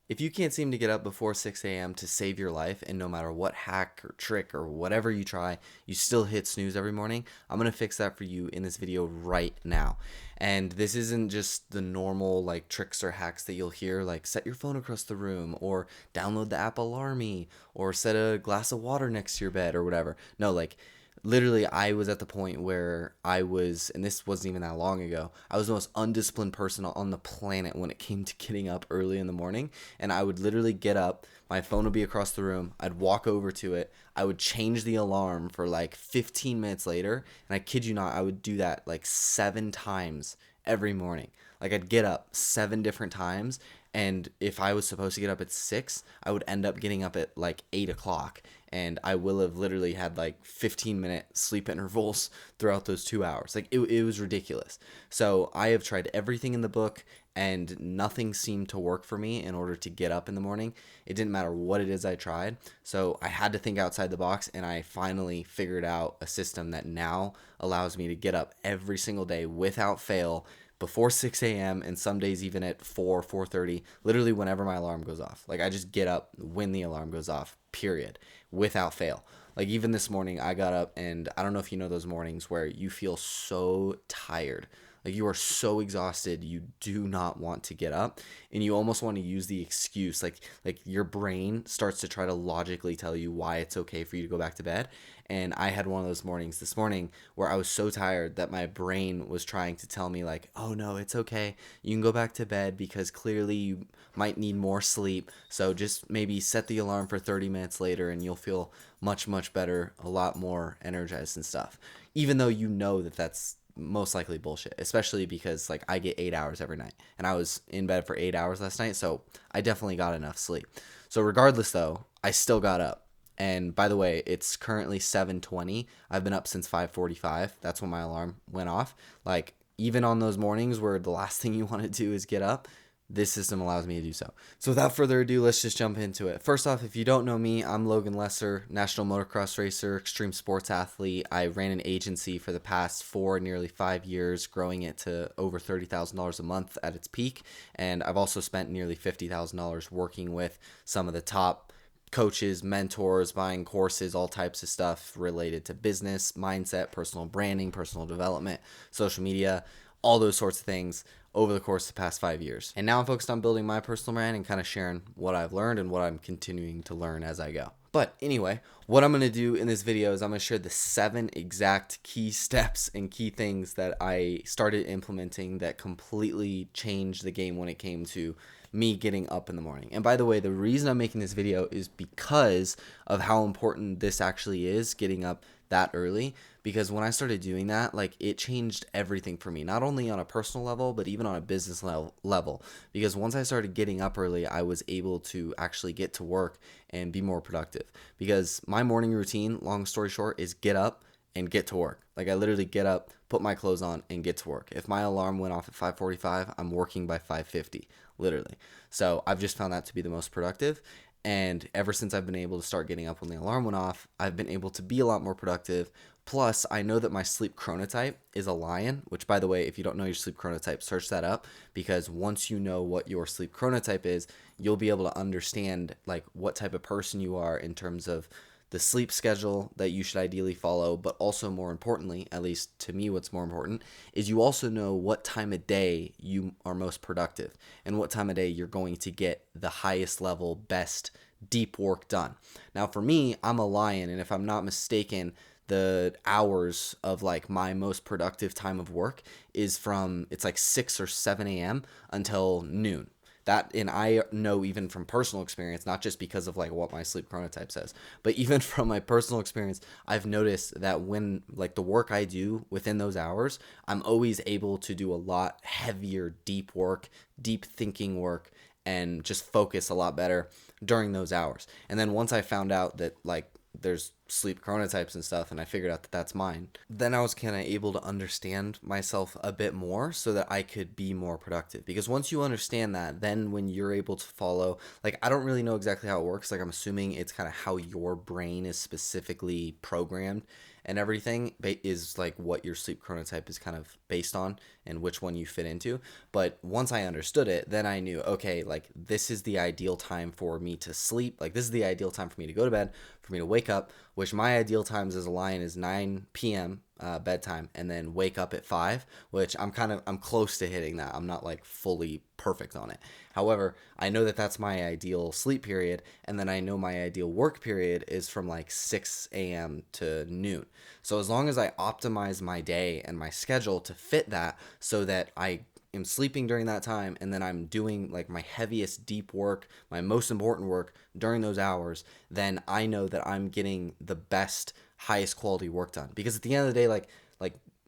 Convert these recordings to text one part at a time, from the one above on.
If you can't seem to get up before 6 a.m. to save your life, and no matter what hack or trick or whatever you try, you still hit snooze every morning, I'm going to fix that for you in this video right now. And this isn't just the normal like tricks or hacks that you'll hear, like set your phone across the room or download the app Alarmy or set a glass of water next to your bed or whatever. No, like literally I was at the point where I was, and this wasn't even that long ago, I was the most undisciplined person on the planet when it came to getting up early in the morning. And I would literally get up, my phone would be across the room, I'd walk over to it, I would change the alarm for like 15 minutes later, and I kid you not, I would do that like 7 times every morning. Like I'd get up 7 different times, and if I was supposed to get up at 6, I would end up getting up at like 8 o'clock, and I will have literally had like 15-minute sleep intervals throughout those 2 hours. Like it was ridiculous. So I have tried everything in the book, and nothing seemed to work for me in order to get up in the morning. It didn't matter what it is I tried. So I had to think outside the box, and I finally figured out a system that now allows me to get up every single day without fail before 6 a.m. and some days even at 4, 4:30, literally whenever my alarm goes off. Like I just get up when the alarm goes off, period, without fail. Like even this morning I got up, and I don't know if you know those mornings where you feel so tired. Like you are so exhausted, you do not want to get up, and you almost want to use the excuse, like your brain starts to try to logically tell you why it's okay for you to go back to bed. And I had one of those mornings this morning where I was so tired that my brain was trying to tell me like, "Oh no, it's okay. You can go back to bed because clearly you might need more sleep. So just maybe set the alarm for 30 minutes later and you'll feel much better, a lot more energized and stuff." Even though you know that that's most likely bullshit, especially because like I get 8 hours every night, and I was in bed for 8 hours last night, so I definitely got enough sleep. So regardless though, I still got up. And by the way, it's currently 7:20. I've been up since 5:45. That's when my alarm went off. Like even on those mornings where the last thing you want to do is get up, this system allows me to do so. So without further ado, let's just jump into it. First off, if you don't know me, I'm Logan Lesser, national motocross racer, extreme sports athlete. I ran an agency for the past 4, nearly 5 years, growing it to over $30,000 a month at its peak. And I've also spent nearly $50,000 working with some of the top coaches, mentors, buying courses, all types of stuff related to business, mindset, personal branding, personal development, social media, all those sorts of things over the course of the past 5 years. And now I'm focused on building my personal brand and kind of sharing what I've learned and what I'm continuing to learn as I go. But anyway, what I'm going to do in this video is I'm going to share the 7 exact key steps and key things that I started implementing that completely changed the game when it came to me getting up in the morning. And by the way, the reason I'm making this video is because of how important this actually is, getting up that early. Because when I started doing that, like it changed everything for me, not only on a personal level, but even on a business level. Because once I started getting up early, I was able to actually get to work and be more productive. Because my morning routine, long story short, is get up and get to work. Like I literally get up, put my clothes on, and get to work. If my alarm went off at 5:45, I'm working by 5:50, literally. So I've just found that to be the most productive. And ever since I've been able to start getting up when the alarm went off, I've been able to be a lot more productive. Plus, I know that my sleep chronotype is a lion, which, by the way, if you don't know your sleep chronotype, search that up, because once you know what your sleep chronotype is, you'll be able to understand like what type of person you are in terms of the sleep schedule that you should ideally follow. But also, more importantly, at least to me, what's more important is you also know what time of day you are most productive and what time of day you're going to get the highest level, best deep work done. Now, for me, I'm a lion, and if I'm not mistaken, the hours of like my most productive time of work is from, it's like 6 or 7 a.m. until noon. That, and I know even from personal experience, not just because of like what my sleep chronotype says, but even from my personal experience, I've noticed that when like the work I do within those hours, I'm always able to do a lot heavier deep work, deep thinking work, and just focus a lot better during those hours. And then once I found out that like there's sleep chronotypes and stuff, and I figured out that that's mine, then I was kind of able to understand myself a bit more so that I could be more productive. Because once you understand that, then when you're able to follow, like I don't really know exactly how it works, like I'm assuming it's kind of how your brain is specifically programmed and everything is like what your sleep chronotype is kind of based on and which one you fit into. But once I understood it, then I knew, okay, like this is the ideal time for me to sleep. Like this is the ideal time for me to go to bed, for me to wake up, which my ideal times as a lion is 9 p.m. Bedtime, and then wake up at 5, which I'm close to hitting that. I'm not like fully perfect on it. However, I know that that's my ideal sleep period, and then I know my ideal work period is from like 6 a.m. to noon. So as long as I optimize my day and my schedule to fit that so that I am sleeping during that time and then I'm doing like my heaviest deep work, my most important work during those hours, then I know that I'm getting the best, highest quality work done. Because at the end of the day, like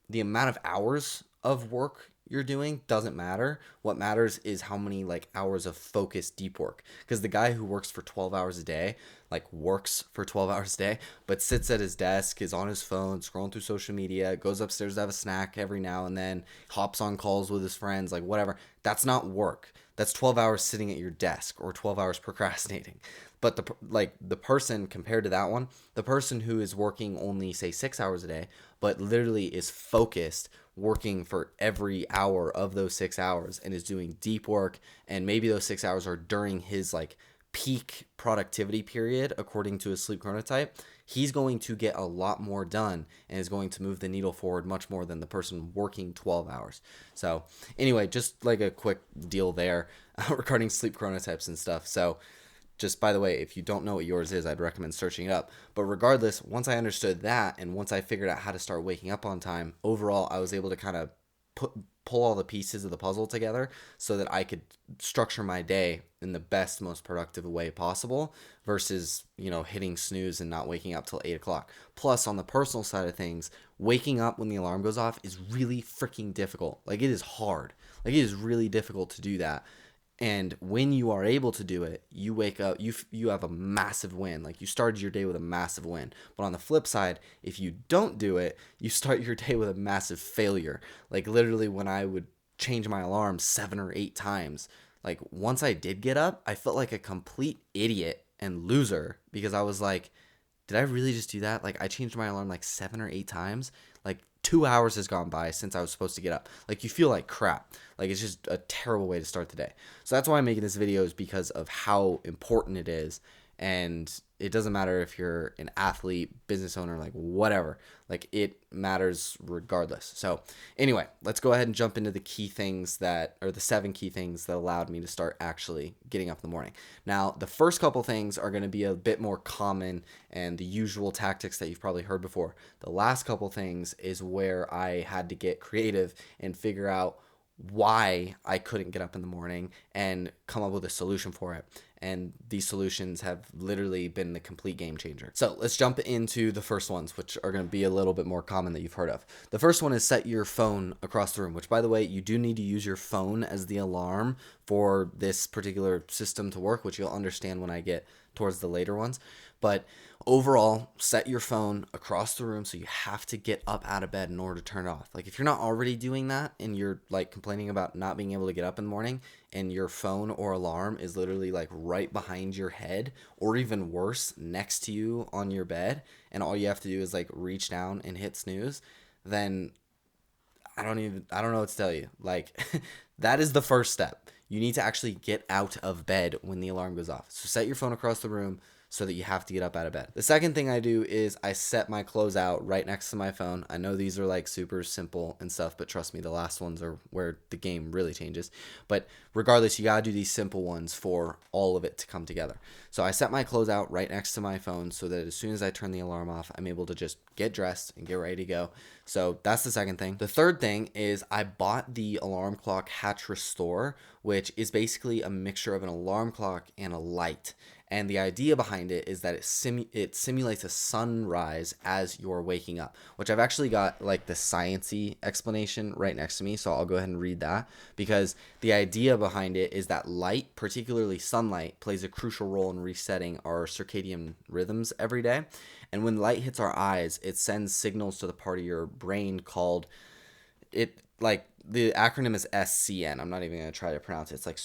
the amount of hours of work you're doing doesn't matter. What matters is how many like hours of focused deep work. Because the guy who works for 12 hours a day, like works for 12 hours a day, but sits at his desk, is on his phone, scrolling through social media, goes upstairs to have a snack every now and then, hops on calls with his friends, like whatever. That's not work. That's 12 hours sitting at your desk or 12 hours procrastinating. But the person compared to that one, the person who is working only say 6 hours a day, but literally is focused working for every hour of those 6 hours and is doing deep work, and maybe those 6 hours are during his like peak productivity period according to his sleep chronotype, he's going to get a lot more done and is going to move the needle forward much more than the person working 12 hours. So anyway, just like a quick deal there regarding sleep chronotypes and stuff. So just by the way, if you don't know what yours is, I'd recommend searching it up. But regardless, once I understood that and once I figured out how to start waking up on time, overall, I was able to kind of pull all the pieces of the puzzle together so that I could structure my day in the best, most productive way possible versus, hitting snooze and not waking up till 8 o'clock. Plus, on the personal side of things, waking up when the alarm goes off is really freaking difficult. Like, it is hard. Like, it is really difficult to do that. And when you are able to do it, you wake up, you have a massive win. Like you started your day with a massive win. But on the flip side, if you don't do it, you start your day with a massive failure. Like literally when I would change my alarm 7 or 8 times, like once I did get up, I felt like a complete idiot and loser because I was like, did I really just do that? Like I changed my alarm like 7 or 8 times. Like 2 hours has gone by since I was supposed to get up. Like you feel like crap. Like it's just a terrible way to start the day. So that's why I'm making this video, is because of how important it is. And it doesn't matter if you're an athlete, business owner, like whatever. Like it matters regardless. So anyway, let's go ahead and jump into the key things the 7 key things that allowed me to start actually getting up in the morning. Now, the first couple things are going to be a bit more common and the usual tactics that you've probably heard before. The last couple things is where I had to get creative and figure out why I couldn't get up in the morning and come up with a solution for it. And these solutions have literally been the complete game changer. So let's jump into the first ones, which are going to be a little bit more common that you've heard of. The first one is set your phone across the room, which by the way, you do need to use your phone as the alarm for this particular system to work, which you'll understand when I get towards the later ones. But overall, set your phone across the room so you have to get up out of bed in order to turn it off. Like if you're not already doing that and you're like complaining about not being able to get up in the morning and your phone or alarm is literally like right behind your head or even worse, next to you on your bed, and all you have to do is like reach down and hit snooze, then I don't know what to tell you. Like that is the first step. You need to actually get out of bed when the alarm goes off. So set your phone across the room so that you have to get up out of bed. The second thing I do is I set my clothes out right next to my phone. I know these are like super simple and stuff, but trust me, the last ones are where the game really changes. But regardless, you gotta do these simple ones for all of it to come together. So I set my clothes out right next to my phone so that as soon as I turn the alarm off, I'm able to just get dressed and get ready to go. So that's the second thing. The third thing is I bought the alarm clock Hatch Restore, which is basically a mixture of an alarm clock and a light. And the idea behind it is that it simulates a sunrise as you're waking up, which I've actually got like the sciencey explanation right next to me. So I'll go ahead and read that, because the idea behind it is that light, particularly sunlight, plays a crucial role in resetting our circadian rhythms every day. And when light hits our eyes, it sends signals to the part of your brain called the acronym is SCN. I'm not even going to try to pronounce it. It's like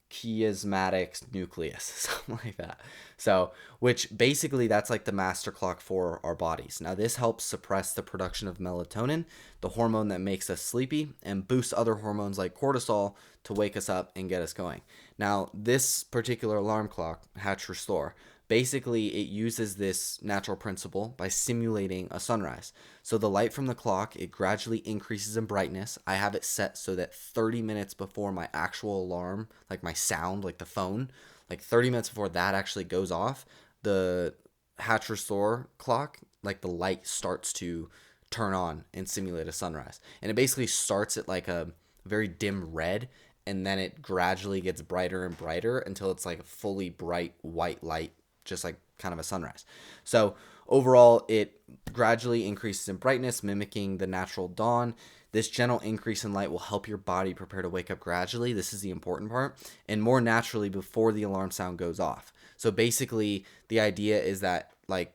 chiasmatic nucleus, something like that. So, which basically that's like the master clock for our bodies. Now, this helps suppress the production of melatonin, the hormone that makes us sleepy, and boosts other hormones like cortisol to wake us up and get us going. Now, this particular alarm clock, Hatch Restore, basically it uses this natural principle by simulating a sunrise. So the light from the clock, it gradually increases in brightness. I have it set so that 30 minutes before my actual alarm, like my sound, like the phone, like 30 minutes before that actually goes off, the Hatch Restore clock, like the light starts to turn on and simulate a sunrise. And it basically starts at like a very dim red, and then it gradually gets brighter and brighter until it's like a fully bright white light, just like kind of a sunrise. So overall, it gradually increases in brightness, mimicking the natural dawn. This gentle increase in light will help your body prepare to wake up gradually. This is the important part, and more naturally before the alarm sound goes off. So basically, the idea is that like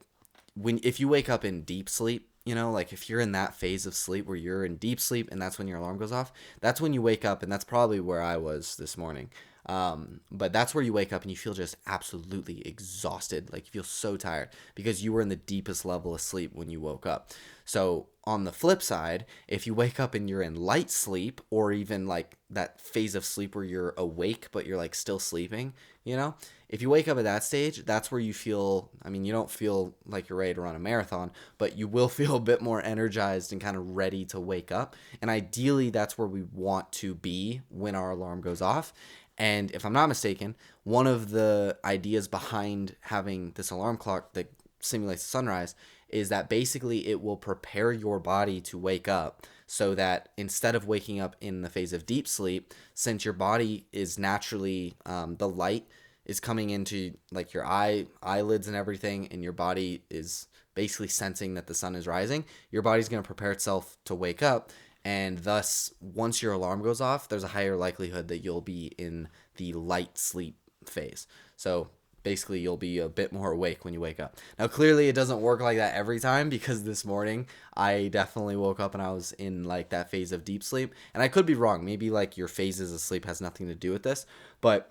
if you wake up in deep sleep, you know, like if you're in that phase of sleep where you're in deep sleep and that's when your alarm goes off, that's when you wake up, and that's probably where I was this morning. But that's where you wake up and you feel just absolutely exhausted. Like you feel so tired because you were in the deepest level of sleep when you woke up. So on the flip side, if you wake up and you're in light sleep, or even like that phase of sleep where you're awake but you're like still sleeping, you know, if you wake up at that stage, that's where you feel, I mean, you don't feel like you're ready to run a marathon, but you will feel a bit more energized and kind of ready to wake up. And ideally, that's where we want to be when our alarm goes off. And if I'm not mistaken, one of the ideas behind having this alarm clock that simulates sunrise is that basically it will prepare your body to wake up, so that instead of waking up in the phase of deep sleep, since your body is naturally, the light is coming into like your eyelids and everything, and your body is basically sensing that the sun is rising, your body's going to prepare itself to wake up. And thus, once your alarm goes off, there's a higher likelihood that you'll be in the light sleep phase. So basically, you'll be a bit more awake when you wake up. Now, clearly, it doesn't work like that every time, because this morning I definitely woke up and I was in like that phase of deep sleep. And I could be wrong. Maybe like your phases of sleep has nothing to do with this. But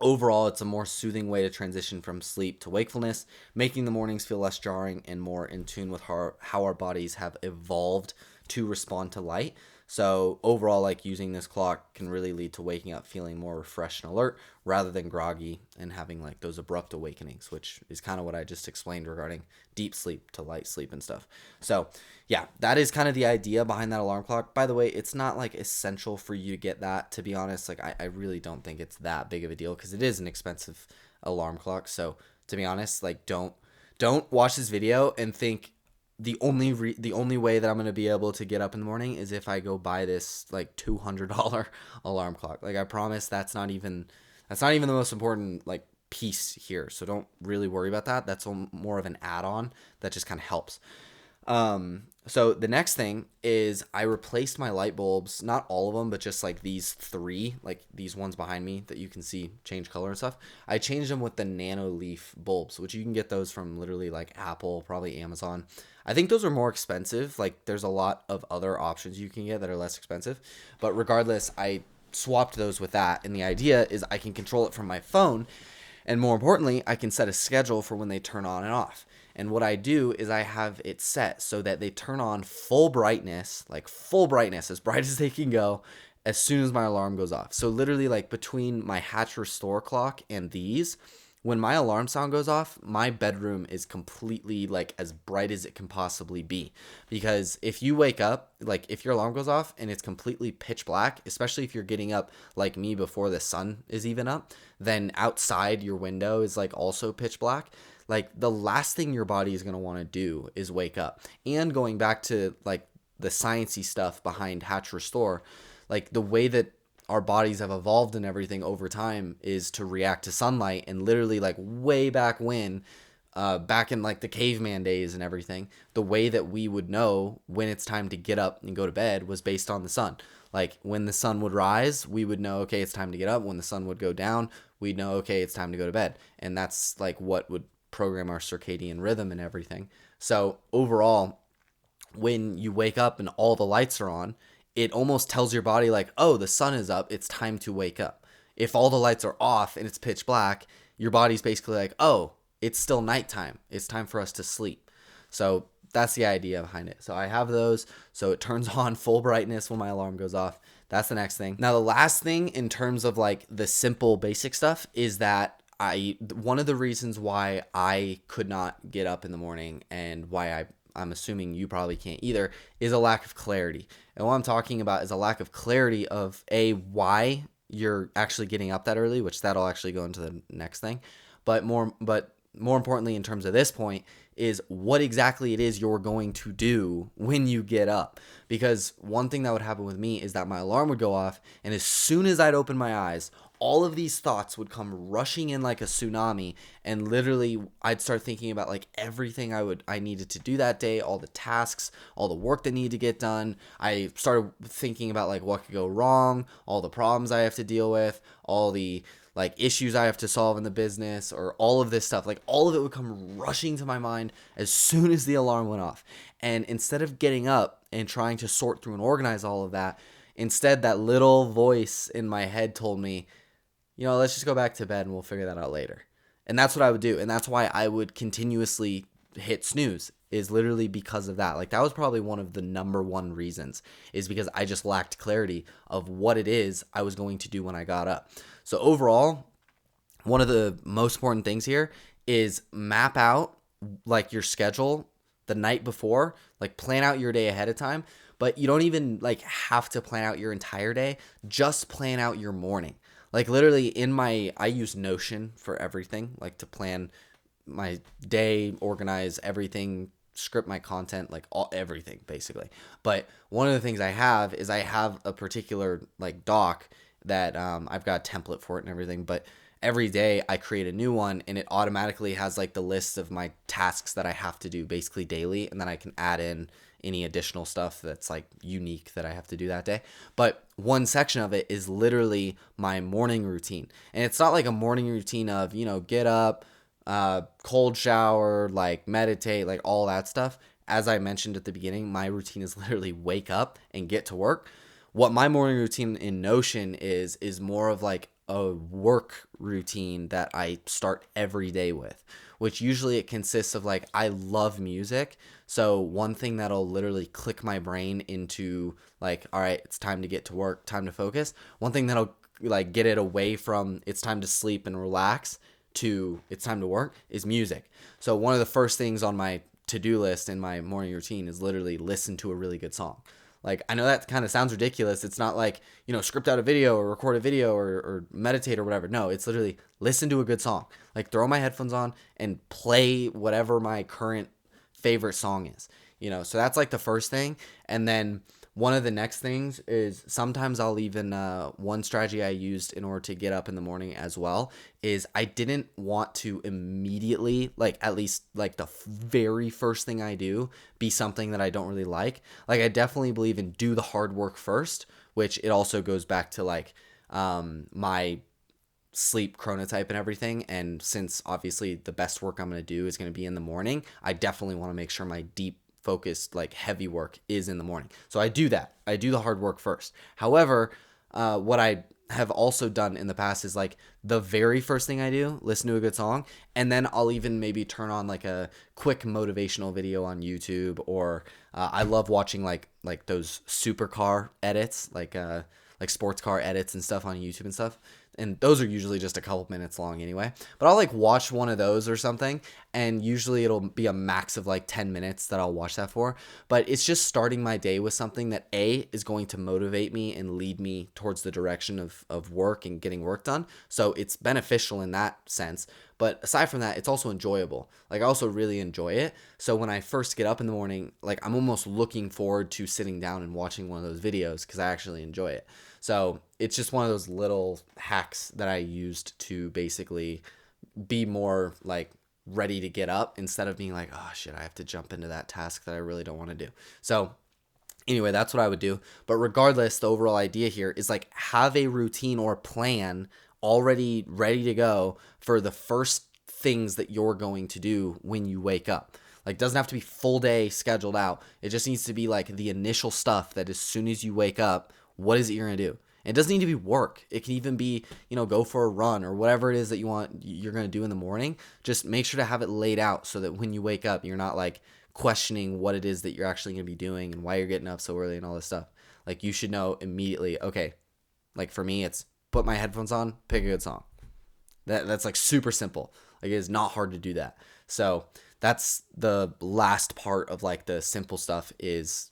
overall, it's a more soothing way to transition from sleep to wakefulness, making the mornings feel less jarring and more in tune with how our bodies have evolved to respond to light. So overall, like using this clock can really lead to waking up feeling more refreshed and alert rather than groggy and having like those abrupt awakenings, which is kind of what I just explained regarding deep sleep to light sleep and stuff. So yeah, that is kind of the idea behind that alarm clock. By the way, it's not like essential for you to get that, to be honest. Like I really don't think it's that big of a deal, because it is an expensive alarm clock. So to be honest, like don't watch this video and think the only way that I'm going to be able to get up in the morning is if I go buy this like $200 alarm clock. Like I promise that's not even the most important like piece here. So don't really worry about that. That's more of an add-on that just kind of helps. So the next thing is I replaced my light bulbs, not all of them, but just like these three, like these ones behind me that you can see change color and stuff. I changed them with the nano leaf bulbs, which you can get those from literally like Apple, probably Amazon. I think those are more expensive. Like there's a lot of other options you can get that are less expensive, but regardless, I swapped those with that. And the idea is I can control it from my phone. And more importantly, I can set a schedule for when they turn on and off. And what I do is I have it set so that they turn on full brightness, like full brightness, as bright as they can go, as soon as my alarm goes off. So literally like between my Hatch Restore clock and these, when my alarm sound goes off, my bedroom is completely like as bright as it can possibly be. Because if you wake up, like if your alarm goes off and it's completely pitch black, especially if you're getting up like me before the sun is even up, then outside your window is like also pitch black. Like the last thing your body is going to want to do is wake up. And going back to like the sciencey stuff behind Hatch Restore, like the way that our bodies have evolved and everything over time is to react to sunlight. And literally like way back when, back in like the caveman days and everything, the way that we would know when it's time to get up and go to bed was based on the sun. Like when the sun would rise, we would know, okay, it's time to get up. When the sun would go down, we'd know, okay, it's time to go to bed. And that's like what would program our circadian rhythm and everything. So overall, when you wake up and all the lights are on, it almost tells your body like, oh, the sun is up, it's time to wake up. if all the lights are off and it's pitch black, your body's basically like, oh, it's still nighttime. It's time for us to sleep. So that's the idea behind it. So I have those. So it turns on full brightness when my alarm goes off. That's the next thing. Now, the last thing in terms of like the simple basic stuff is that one of the reasons why I could not get up in the morning and why I'm assuming you probably can't either is a lack of clarity. And what I'm talking about is a lack of clarity of why you're actually getting up that early, which that'll actually go into the next thing. But more importantly, in terms of this point, is what exactly it is you're going to do when you get up. Because one thing that would happen with me is that my alarm would go off, and as soon as I'd open my eyes, all of these thoughts would come rushing in like a tsunami, and literally I'd start thinking about like everything I needed to do that day, all the tasks, all the work that needed to get done. I started thinking about like what could go wrong, all the problems I have to deal with, all the like issues I have to solve in the business, or all of this stuff. Like all of it would come rushing to my mind as soon as the alarm went off. And instead of getting up and trying to sort through and organize all of that, instead that little voice in my head told me, let's just go back to bed and we'll figure that out later. And that's what I would do. And that's why I would continuously hit snooze, is literally because of that. Like that was probably one of the number one reasons, is because I just lacked clarity of what it is I was going to do when I got up. So overall, one of the most important things here is map out like your schedule the night before, like plan out your day ahead of time, but you don't even like have to plan out your entire day. Just plan out your morning. Like literally I use Notion for everything, like to plan my day, organize everything, script my content, like everything basically. But one of the things I have is I have a particular like doc that I've got a template for it and everything, but every day I create a new one, and it automatically has like the list of my tasks that I have to do basically daily, and then I can add in any additional stuff that's like unique that I have to do that day. But one section of it is literally my morning routine, and it's not like a morning routine of get up, cold shower, like meditate, like all that stuff. As I mentioned at the beginning, my routine is literally wake up and get to work. What my morning routine in Notion is more of like a work routine that I start every day with, which usually it consists of like, I love music. So one thing that'll literally click my brain into like, all right, it's time to get to work, time to focus. One thing that'll like get it away from it's time to sleep and relax to it's time to work is music. So one of the first things on my to-do list in my morning routine is literally listen to a really good song. Like, I know that kind of sounds ridiculous. It's not like, script out a video or record a video or meditate or whatever. No, it's literally listen to a good song. Like, throw my headphones on and play whatever my current favorite song is. So that's like the first thing. And then one of the next things is sometimes I'll even, one strategy I used in order to get up in the morning as well is I didn't want to immediately, like at least like the very first thing I do be something that I don't really like. Like I definitely believe in do the hard work first, which it also goes back to like my sleep chronotype and everything. And since obviously the best work I'm going to do is going to be in the morning, I definitely want to make sure my deep focused like heavy work is in the morning. So I do that. I do the hard work first. However, what I have also done in the past is like the very first thing I do, listen to a good song, and then I'll even maybe turn on like a quick motivational video on YouTube, or I love watching like those supercar edits, like sports car edits and stuff on YouTube and stuff. And those are usually just a couple minutes long anyway. But I'll like watch one of those or something, and usually it'll be a max of like 10 minutes that I'll watch that for. But it's just starting my day with something that is going to motivate me and lead me towards the direction of work and getting work done. So it's beneficial in that sense. But aside from that, it's also enjoyable. Like I also really enjoy it. So when I first get up in the morning, like I'm almost looking forward to sitting down and watching one of those videos because I actually enjoy it. So it's just one of those little hacks that I used to basically be more like ready to get up instead of being like, oh shit, I have to jump into that task that I really don't want to do. So anyway, that's what I would do. But regardless, the overall idea here is like have a routine or plan already ready to go for the first things that you're going to do when you wake up. Like, doesn't have to be full day scheduled out. It just needs to be like the initial stuff that as soon as you wake up, what is it you're going to do? It doesn't need to be work. It can even be, go for a run or whatever it is that you're going to do in the morning. Just make sure to have it laid out so that when you wake up, you're not like questioning what it is that you're actually going to be doing and why you're getting up so early and all this stuff. Like you should know immediately, okay, like for me, it's put my headphones on, pick a good song. That's like super simple. Like it is not hard to do that. So that's the last part of like the simple stuff is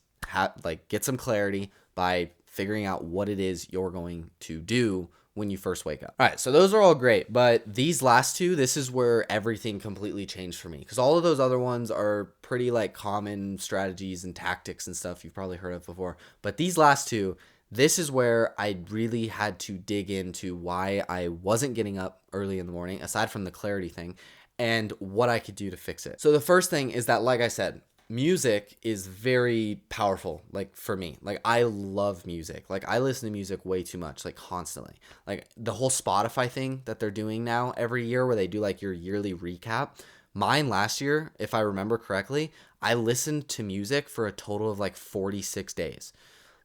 get some clarity by figuring out what it is you're going to do when you first wake up. All right, so those are all great, but these last two, this is where everything completely changed for me, because all of those other ones are pretty like common strategies and tactics and stuff you've probably heard of before. But these last two, this is where I really had to dig into why I wasn't getting up early in the morning, aside from the clarity thing, and what I could do to fix it. So the first thing is that, like I said, music is very powerful, like for me. Like I love music. Like I listen to music way too much, like constantly. Like the whole Spotify thing that they're doing now every year where they do like your yearly recap. Mine last year, if I remember correctly, I listened to music for a total of like 46 days.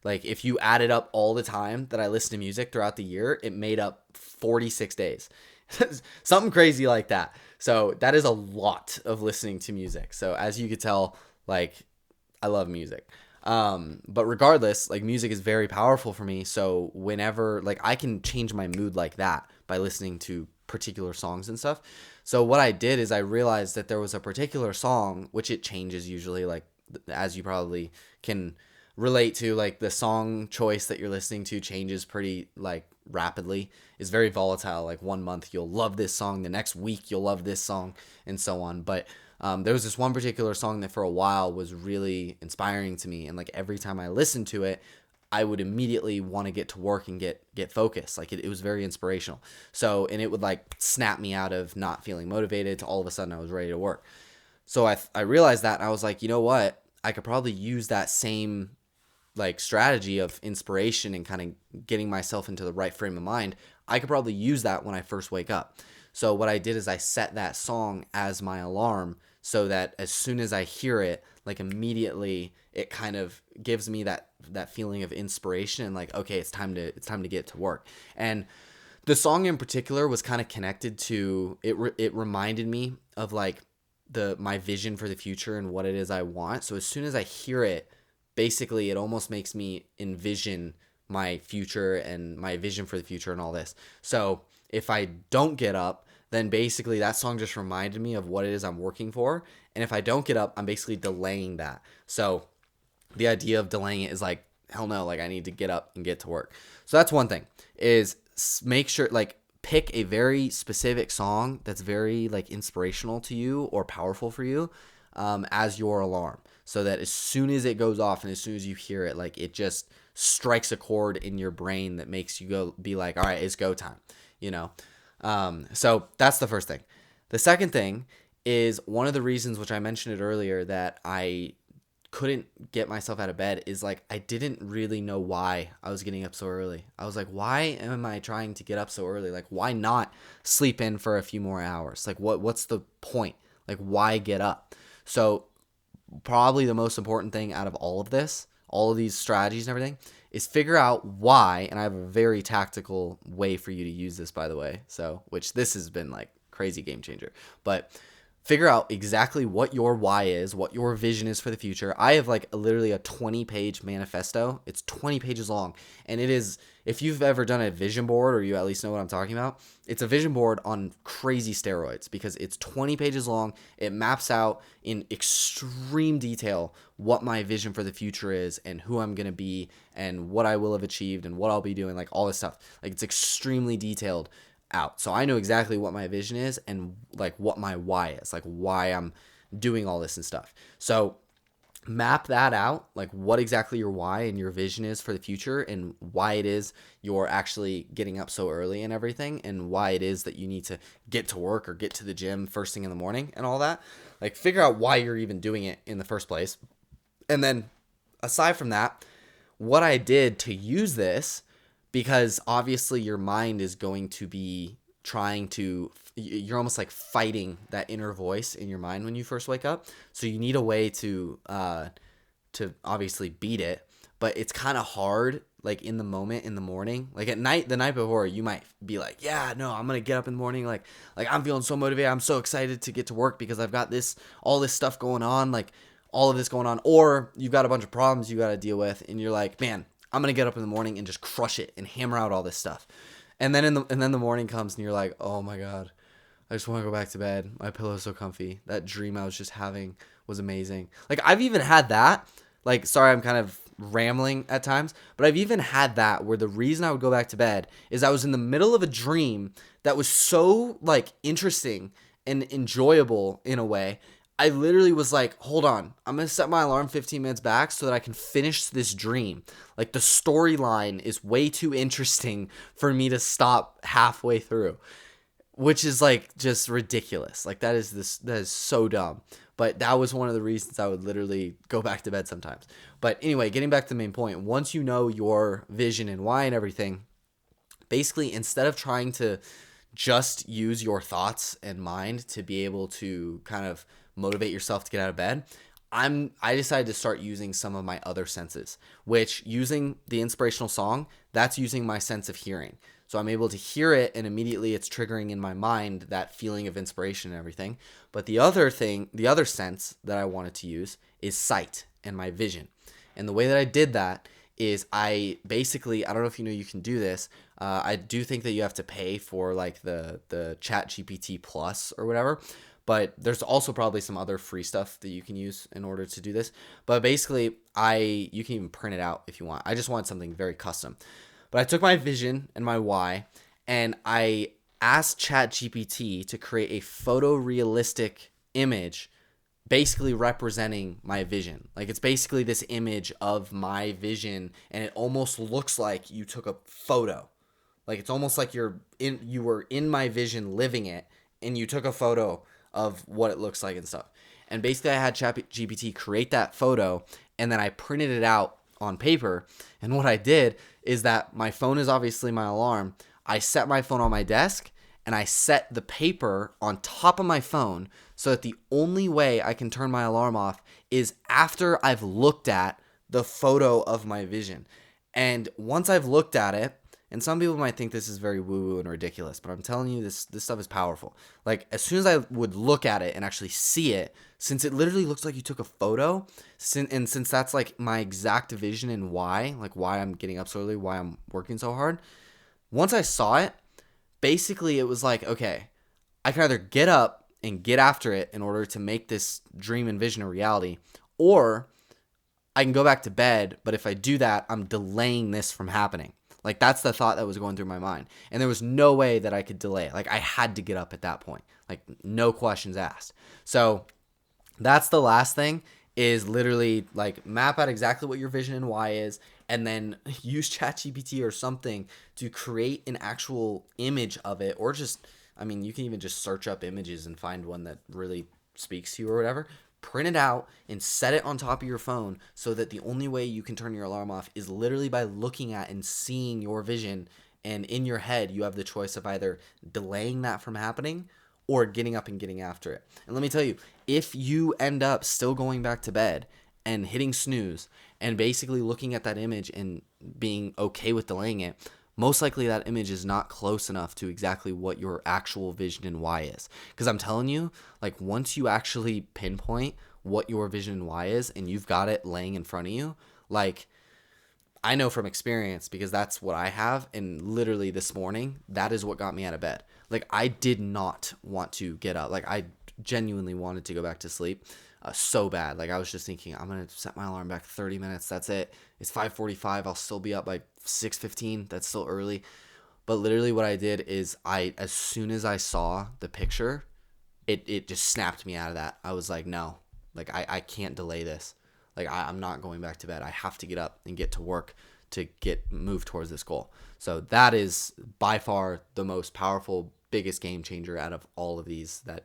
Like if you added up all the time that I listened to music throughout the year, it made up 46 days. Something crazy like that. So that is a lot of listening to music. So as you could tell, like I love music. But regardless, like music is very powerful for me. So whenever, like I can change my mood like that by listening to particular songs and stuff. So what I did is I realized that there was a particular song, which it changes usually, like as you probably can relate to, like the song choice that you're listening to changes pretty like rapidly. It's very volatile. Like one month you'll love this song, the next week you'll love this song, and so on. But there was this one particular song that for a while was really inspiring to me, and like every time I listened to it, I would immediately want to get to work and get focused. Like it was very inspirational. So, and it would like snap me out of not feeling motivated to all of a sudden I was ready to work. So I realized that, and I was like, you know what? I could probably use that same like strategy of inspiration and kind of getting myself into the right frame of mind. I could probably use that when I first wake up. So what I did is I set that song as my alarm so that as soon as I hear it, like immediately it kind of gives me that feeling of inspiration and like, okay, it's time to get to work. And the song in particular was kind of connected to it. It reminded me of like my vision for the future and what it is I want. So as soon as I hear it, basically it almost makes me envision my future and my vision for the future and all this. So if I don't get up, then basically that song just reminded me of what it is I'm working for. And if I don't get up, I'm basically delaying that. So the idea of delaying it is like, hell no, like I need to get up and get to work. So that's one thing, is make sure, like pick a very specific song that's very like inspirational to you or powerful for you as your alarm. So that as soon as it goes off and as soon as you hear it, like it just strikes a chord in your brain that makes you be like, all right, it's go time, So that's the first thing. The second thing is one of the reasons, which I mentioned it earlier, that I couldn't get myself out of bed is like I didn't really know why I was getting up so early. I was like, why am I trying to get up so early? Like, why not sleep in for a few more hours? Like, what's the point? Like, why get up? So probably the most important thing out of all of this, all of these strategies and everything, is figure out why. And I have a very tactical way for you to use this, by the way. So, which this has been like crazy game changer, but figure out exactly what your why is, what your vision is for the future. I have like literally a 20-page manifesto. It's 20 pages long. And it is, if you've ever done a vision board or you at least know what I'm talking about, it's a vision board on crazy steroids because it's 20 pages long. It maps out in extreme detail what my vision for the future is and who I'm going to be and what I will have achieved and what I'll be doing, like all this stuff. Like it's extremely detailed out. So I know exactly what my vision is and like what my why is, like why I'm doing all this and stuff. So map that out, like what exactly your why and your vision is for the future and why it is you're actually getting up so early and everything and why it is that you need to get to work or get to the gym first thing in the morning and all that. Like figure out why you're even doing it in the first place. And then aside from that, what I did to use this, because obviously your mind is going to be you're almost like fighting that inner voice in your mind when you first wake up. So you need a way to obviously beat it, but it's kind of hard like in the moment in the morning, like at night, the night before, you might be like, yeah, no, I'm gonna get up in the morning, like I'm feeling so motivated, I'm so excited to get to work because I've got all this stuff going on, like all of this going on. Or you've got a bunch of problems you got to deal with, and you're like, man, I'm gonna get up in the morning and just crush it and hammer out all this stuff. And then the morning comes and you're like, oh my god, I just want to go back to bed. My pillow's so comfy. That dream I was just having was amazing. Like, I've even had that. Like, sorry, I'm kind of rambling at times, but I've even had that where the reason I would go back to bed is I was in the middle of a dream that was so, like, interesting and enjoyable in a way. I literally was like, hold on, I'm going to set my alarm 15 minutes back so that I can finish this dream. Like, the storyline is way too interesting for me to stop halfway through, which is like just ridiculous. Like, that is so dumb. But that was one of the reasons I would literally go back to bed sometimes. But anyway, getting back to the main point, once you know your vision and why and everything, basically, instead of trying to just use your thoughts and mind to be able to kind of motivate yourself to get out of bed, I decided to start using some of my other senses, which, using the inspirational song, that's using my sense of hearing. So I'm able to hear it, and immediately it's triggering in my mind that feeling of inspiration and everything. But the other sense that I wanted to use is sight and my vision. And the way that I did that is I don't know if you know you can do this. I do think that you have to pay for like the Chat GPT Plus or whatever. But there's also probably some other free stuff that you can use in order to do this. But basically, you can even print it out if you want. I just want something very custom. But I took my vision and my why, and I asked ChatGPT to create a photorealistic image basically representing my vision. Like, it's basically this image of my vision, and it almost looks like you took a photo. Like, it's almost like you were in my vision living it, and you took a photo of what it looks like and stuff. And basically, I had ChatGPT create that photo, and then I printed it out on paper. And what I did is that my phone is obviously my alarm. I set my phone on my desk, and I set the paper on top of my phone so that the only way I can turn my alarm off is after I've looked at the photo of my vision. And once I've looked at it, and some people might think this is very woo-woo and ridiculous, but I'm telling you, this stuff is powerful. Like, as soon as I would look at it and actually see it, since it literally looks like you took a photo, and since that's like my exact vision and why, like why I'm getting up so early, why I'm working so hard, once I saw it, basically it was like, okay, I can either get up and get after it in order to make this dream and vision a reality, or I can go back to bed, but if I do that, I'm delaying this from happening. Like, that's the thought that was going through my mind. And there was no way that I could delay it. Like, I had to get up at that point. Like, no questions asked. So that's the last thing, is literally like map out exactly what your vision and why is, and then use ChatGPT or something to create an actual image of it. Or just, I mean, you can even just search up images and find one that really speaks to you or whatever. Print it out and set it on top of your phone so that the only way you can turn your alarm off is literally by looking at and seeing your vision. And in your head, you have the choice of either delaying that from happening or getting up and getting after it. And let me tell you, if you end up still going back to bed and hitting snooze and basically looking at that image and being okay with delaying it, most likely that image is not close enough to exactly what your actual vision and why is. Because I'm telling you, like, once you actually pinpoint what your vision and why is and you've got it laying in front of you, like, I know from experience, because that's what I have. And literally this morning, that is what got me out of bed. Like, I did not want to get up. Like, I genuinely wanted to go back to sleep so bad. Like, I was just thinking, I'm going to set my alarm back 30 minutes. That's it. It's 5:45. I'll still be up by 6:15. That's still early. But literally what I did is as soon as I saw the picture, it just snapped me out of that. I was like, no, like, I can't delay this. Like, I'm not going back to bed. I have to get up and get to work to move towards this goal. So that is by far the most powerful, biggest game changer out of all of these that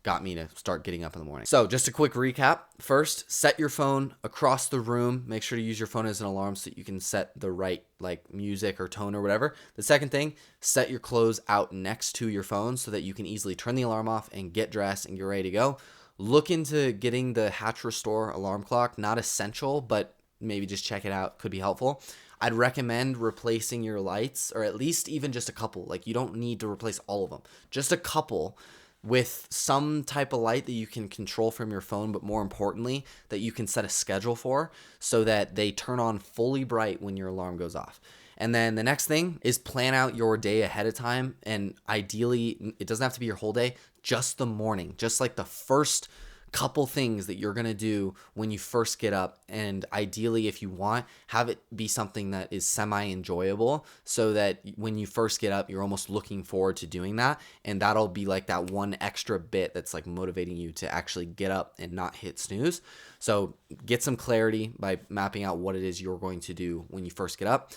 got me to start getting up in the morning. So just a quick recap. First, set your phone across the room. Make sure to use your phone as an alarm so that you can set the right like music or tone or whatever. The second thing, set your clothes out next to your phone so that you can easily turn the alarm off and get dressed and get ready to go. Look into getting the Hatch Restore alarm clock. Not essential, but maybe just check it out. Could be helpful. I'd recommend replacing your lights, or at least even just a couple. Like, you don't need to replace all of them, just a couple, with some type of light that you can control from your phone, but more importantly, that you can set a schedule for so that they turn on fully bright when your alarm goes off. And then the next thing is plan out your day ahead of time. And ideally, it doesn't have to be your whole day, just the morning, just like the first couple things that you're going to do when you first get up. And ideally, if you want, have it be something that is semi enjoyable so that when you first get up, you're almost looking forward to doing that. And that'll be like that one extra bit that's like motivating you to actually get up and not hit snooze. So get some clarity by mapping out what it is you're going to do when you first get up.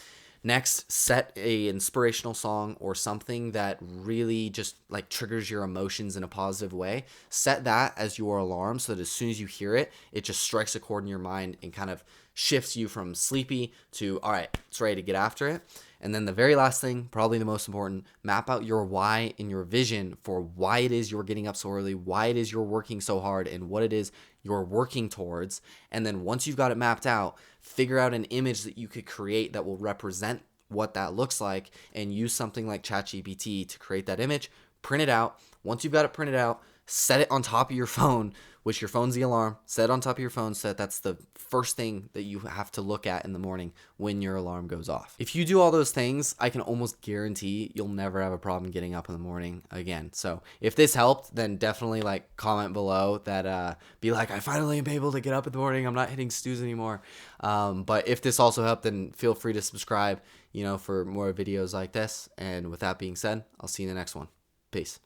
Next, set a inspirational song or something that really just like triggers your emotions in a positive way. Set that as your alarm so that as soon as you hear it, it just strikes a chord in your mind and kind of shifts you from sleepy to, all right, it's ready to get after it. And then the very last thing, probably the most important, map out your why and your vision for why it is you're getting up so early, why it is you're working so hard, and what it is you're working towards. And then once you've got it mapped out, figure out an image that you could create that will represent what that looks like, and use something like ChatGPT to create that image. Print it out. Once you've got it printed out, set it on top of your phone, which your phone's the alarm. Set it on top of your phone so that that's the first thing that you have to look at in the morning when your alarm goes off. If you do all those things, I can almost guarantee you'll never have a problem getting up in the morning again. So if this helped, then definitely like comment below that, be like, I finally am able to get up in the morning. I'm not hitting snooze anymore. But if this also helped, then feel free to subscribe, for more videos like this. And with that being said, I'll see you in the next one. Peace.